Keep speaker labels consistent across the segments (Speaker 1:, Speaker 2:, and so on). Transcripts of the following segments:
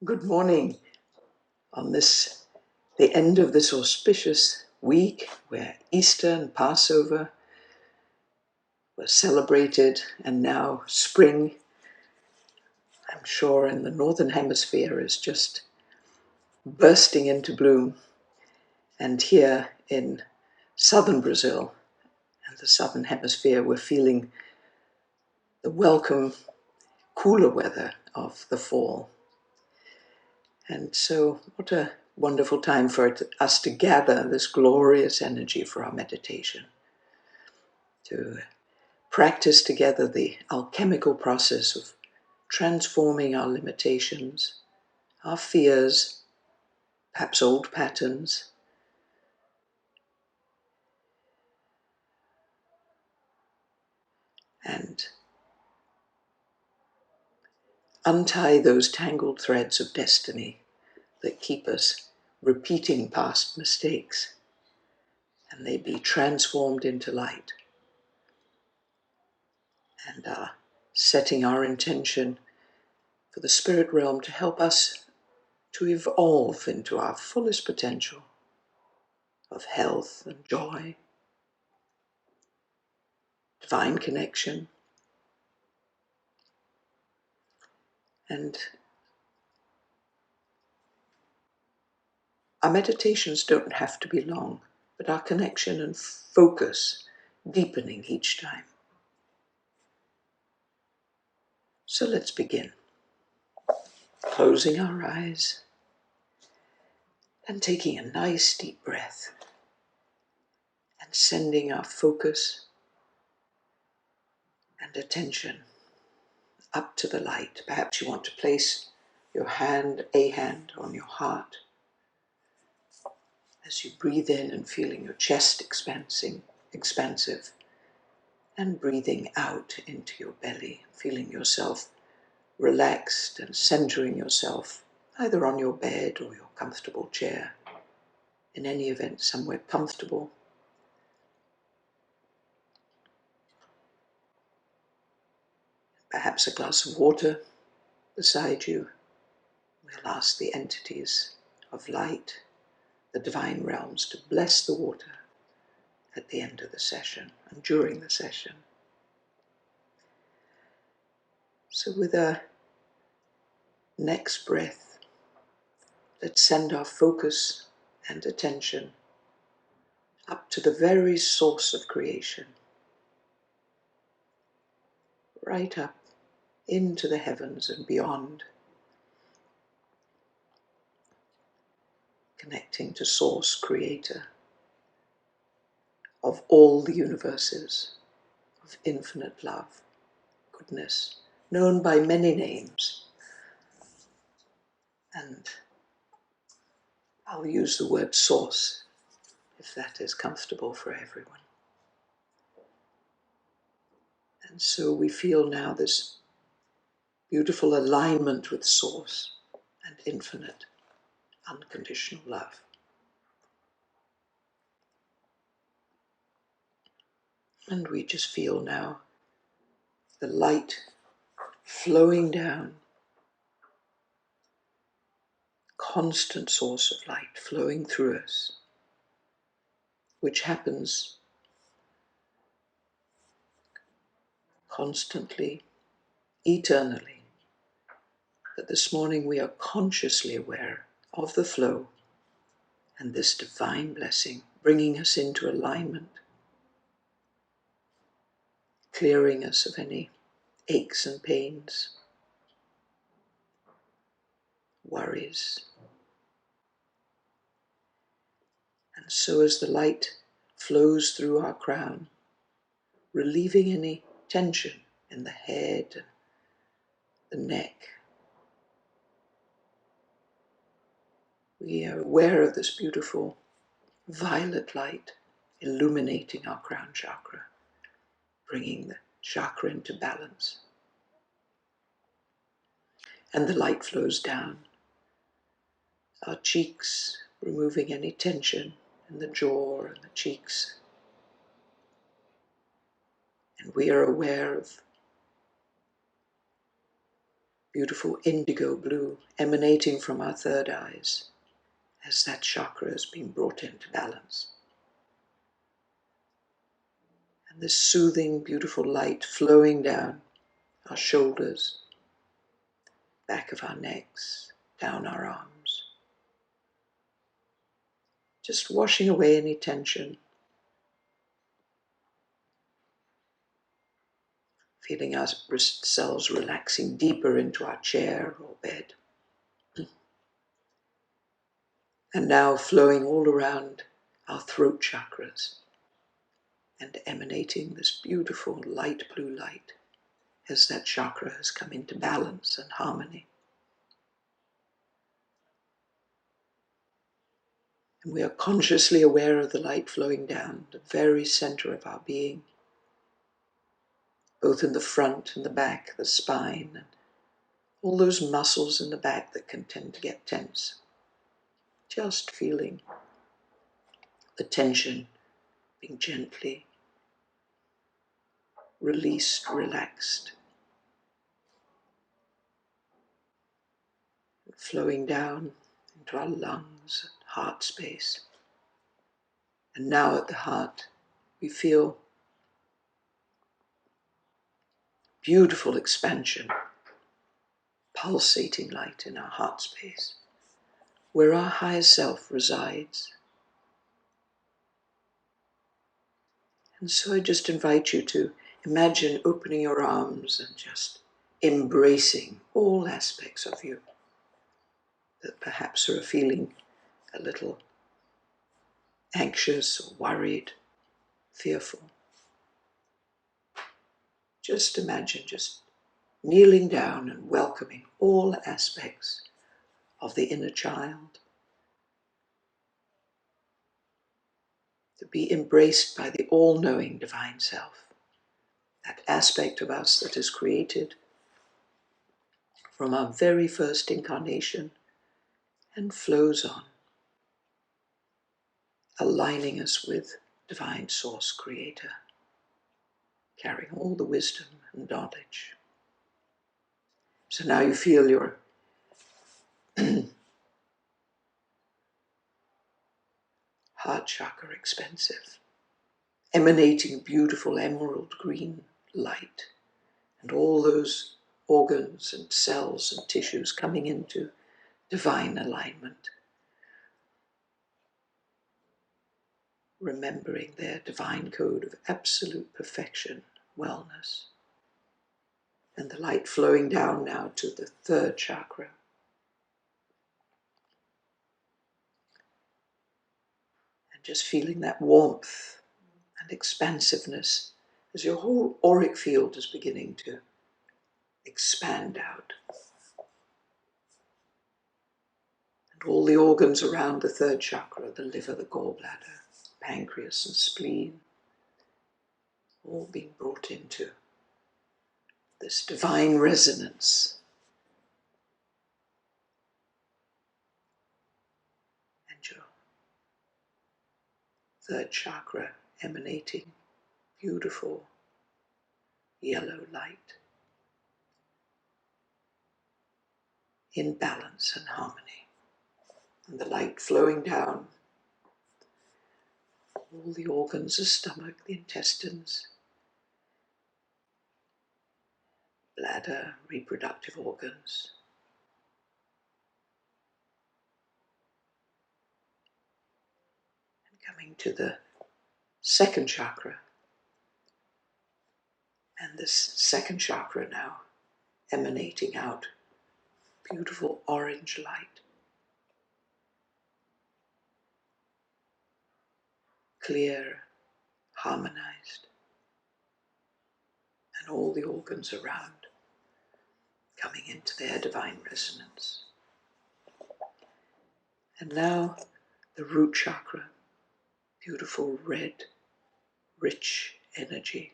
Speaker 1: Good morning on the end of this auspicious week where Easter and Passover were celebrated, and now spring, I'm sure, in the Northern Hemisphere is just bursting into bloom. And here in southern Brazil and the Southern Hemisphere, we're feeling the welcome cooler weather of the fall. And so what a wonderful time for us to gather this glorious energy for our meditation, to practice together the alchemical process of transforming our limitations, our fears, perhaps old patterns, and untie those tangled threads of destiny that keep us repeating past mistakes, and they be transformed into light, and setting our intention for the spirit realm to help us to evolve into our fullest potential of health and joy, divine connection. And our meditations don't have to be long, but our connection and focus deepening each time. So let's begin. Closing our eyes and taking a nice deep breath and sending our focus and attention up to the light. Perhaps you want to place a hand on your heart as you breathe in and feeling your chest expansive, and breathing out into your belly, feeling yourself relaxed and centering yourself either on your bed or your comfortable chair. In any event, somewhere comfortable. Perhaps a glass of water beside you. We'll ask the entities of light, the divine realms, to bless the water at the end of the session and during the session. So with a next breath, let's send our focus and attention up to the very source of creation, right up into the heavens and beyond, connecting to Source, Creator of all the universes, of infinite love, goodness, known by many names. And I'll use the word Source if that is comfortable for everyone. And so we feel now this beautiful alignment with Source and infinite, unconditional love. And we just feel now the light flowing down, constant source of light flowing through us, which happens constantly, eternally. But this morning we are consciously aware of the flow and this divine blessing, bringing us into alignment, clearing us of any aches and pains, worries. And so as the light flows through our crown, relieving any tension in the head, the neck, we are aware of this beautiful violet light illuminating our crown chakra, bringing the chakra into balance. And the light flows down our cheeks, removing any tension in the jaw and the cheeks. And we are aware of beautiful indigo blue emanating from our third eyes as that chakra has been brought into balance. And this soothing, beautiful light flowing down our shoulders, back of our necks, down our arms. Just washing away any tension. Feeling ourselves relaxing deeper into our chair or bed. And now flowing all around our throat chakras and emanating this beautiful light blue light as that chakra has come into balance and harmony. And we are consciously aware of the light flowing down the very center of our being, both in the front and the back, the spine, and all those muscles in the back that can tend to get tense. Just feeling the tension being gently released, relaxed, and flowing down into our lungs and heart space. And now at the heart, we feel beautiful expansion, pulsating light in our heart space, where our higher self resides. And so I just invite you to imagine opening your arms and just embracing all aspects of you that perhaps are feeling a little anxious or worried, fearful. Just imagine just kneeling down and welcoming all aspects of the inner child to be embraced by the all-knowing divine self, that aspect of us that is created from our very first incarnation and flows on, aligning us with divine source creator, carrying all the wisdom and knowledge. So now you feel your heart chakra expansive, emanating beautiful emerald green light, and all those organs and cells and tissues coming into divine alignment, remembering their divine code of absolute perfection, wellness, and the light flowing down now to the third chakra. And just feeling that warmth and expansiveness as your whole auric field is beginning to expand out. And all the organs around the third chakra, the liver, the gallbladder, pancreas and spleen, all being brought into this divine resonance. And your third chakra emanating beautiful yellow light in balance and harmony. And the light flowing down all the organs, the stomach, the intestines, bladder, reproductive organs. And coming to the second chakra. And this second chakra now emanating out beautiful orange light. Clear, harmonized. And all the organs around coming into their divine resonance. And now the root chakra, beautiful red, rich energy.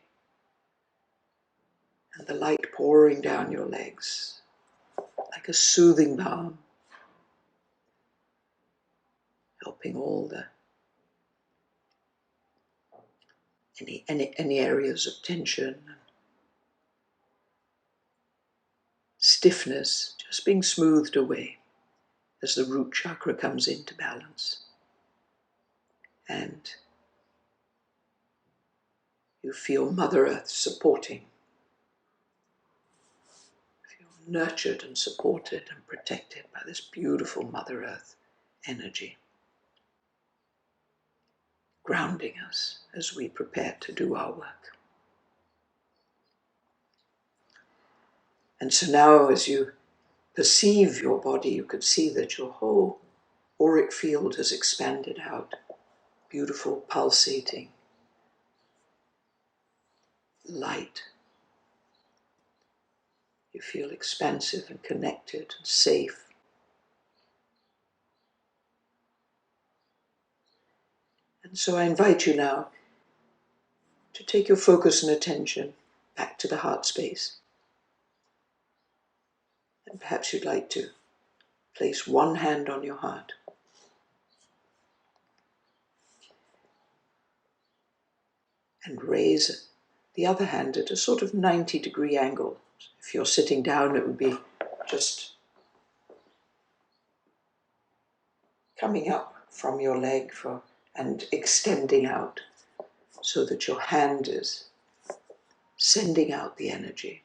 Speaker 1: And the light pouring down your legs like a soothing balm, helping all the any areas of tension, stiffness just being smoothed away as the root chakra comes into balance. And you feel Mother Earth supporting. Feel nurtured and supported and protected by this beautiful Mother Earth energy, grounding us as we prepare to do our work. And so now, as you perceive your body, you can see that your whole auric field has expanded out. Beautiful, pulsating light. You feel expansive and connected and safe. And so I invite you now to take your focus and attention back to the heart space. And perhaps you'd like to place one hand on your heart. And raise the other hand at a sort of 90-degree angle. If you're sitting down, it would be just coming up from your leg and extending out so that your hand is sending out the energy.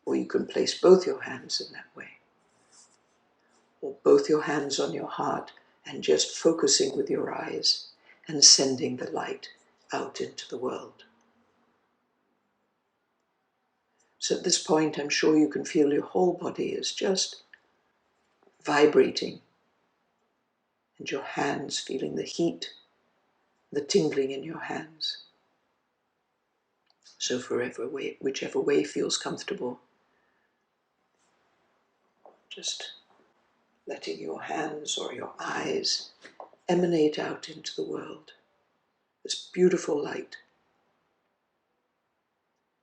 Speaker 1: Or you can place both your hands in that way. Or both your hands on your heart and just focusing with your eyes and sending the light out into the world. So at this point, I'm sure you can feel your whole body is just vibrating, and your hands feeling the heat, the tingling in your hands. So whichever way feels comfortable, just letting your hands or your eyes emanate out into the world. This beautiful light,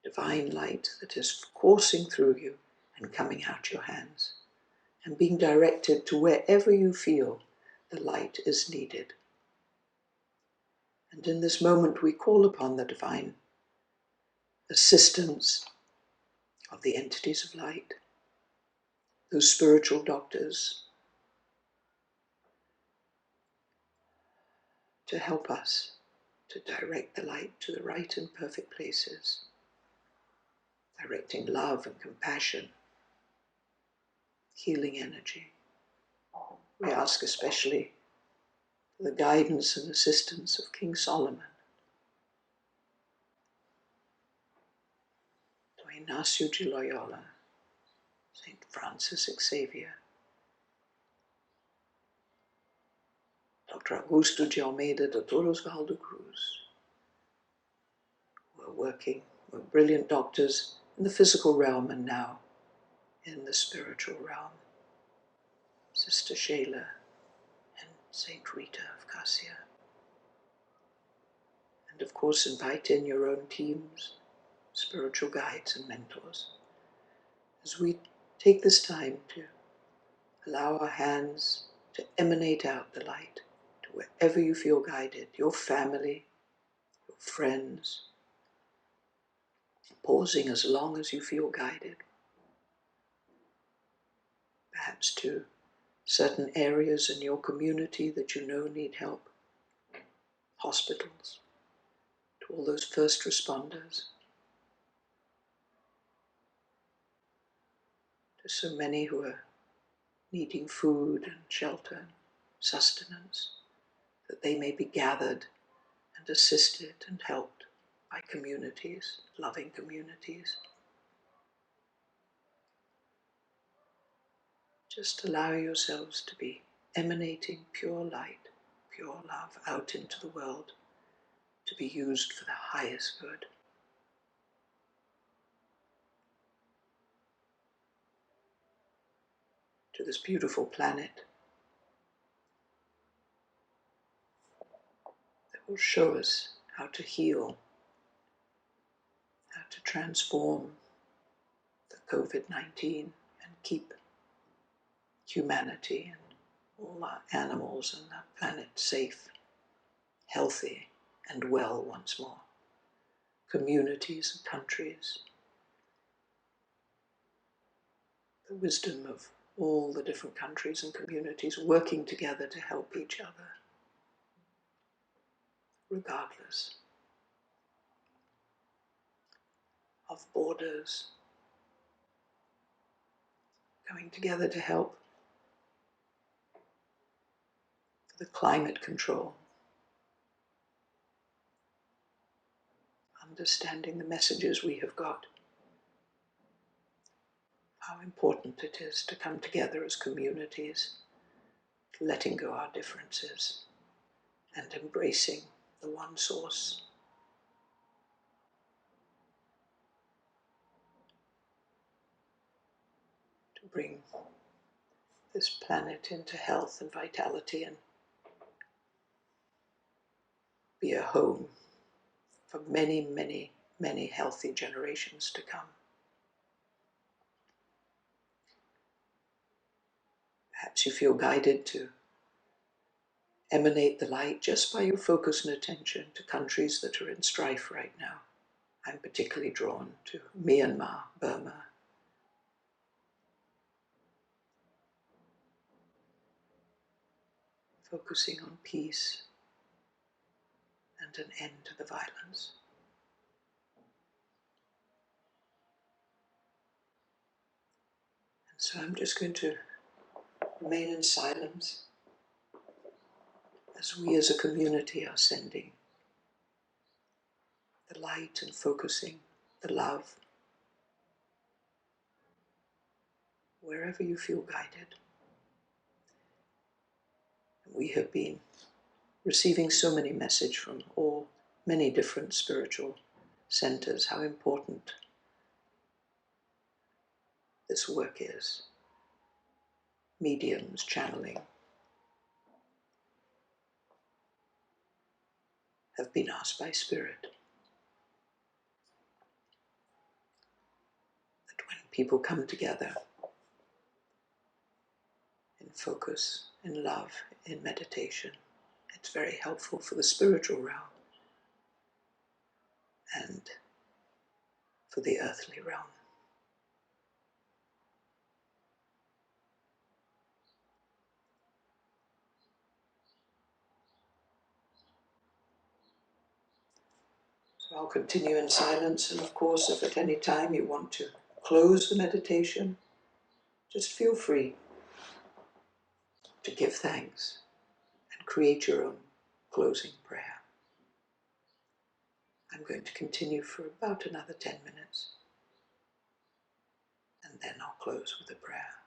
Speaker 1: divine light that is coursing through you and coming out your hands and being directed to wherever you feel the light is needed. And in this moment we call upon the divine assistance of the entities of light, those spiritual doctors, to help us to direct the light to the right and perfect places, directing love and compassion, healing energy. We ask especially for the guidance and assistance of King Solomon, to Inácio de Loyola, Saint Francis Xavier, Dr. Augusto de Almeida de Torres Valdo Cruz, who are working with brilliant doctors in the physical realm and now in the spiritual realm. Sister Shayla and Saint Rita of Cassia. And of course, invite in your own teams, spiritual guides and mentors, as we take this time to allow our hands to emanate out the light to wherever you feel guided, your family, your friends, pausing as long as you feel guided, perhaps to certain areas in your community that you know need help, hospitals, to all those first responders, to so many who are needing food and shelter and sustenance, that they may be gathered and assisted and helped by communities, loving communities. Just allow yourselves to be emanating pure light, pure love out into the world to be used for the highest good. To this beautiful planet that will show us how to heal, how to transform the COVID-19 and keep humanity and all our animals and our planet safe, healthy and well once more. Communities and countries the wisdom of all the different countries and communities working together to help each other, regardless of borders, coming together to help the climate control, understanding the messages we have got, how important it is to come together as communities, letting go our differences and embracing the one source. To bring this planet into health and vitality and be a home for many, many, many healthy generations to come. Perhaps you feel guided to emanate the light just by your focus and attention to countries that are in strife right now. I'm particularly drawn to Myanmar, Burma. Focusing on peace and an end to the violence. And so I'm just going to remain in silence as we as a community are sending the light and focusing the love wherever you feel guided. We have been receiving so many messages from many different spiritual centers, how important this work is. Mediums, channeling, have been asked by Spirit that when people come together in focus, in love, in meditation, it's very helpful for the spiritual realm and for the earthly realm. So I'll continue in silence, and of course, if at any time you want to close the meditation, just feel free to give thanks and create your own closing prayer. I'm going to continue for about another 10 minutes, and then I'll close with a prayer.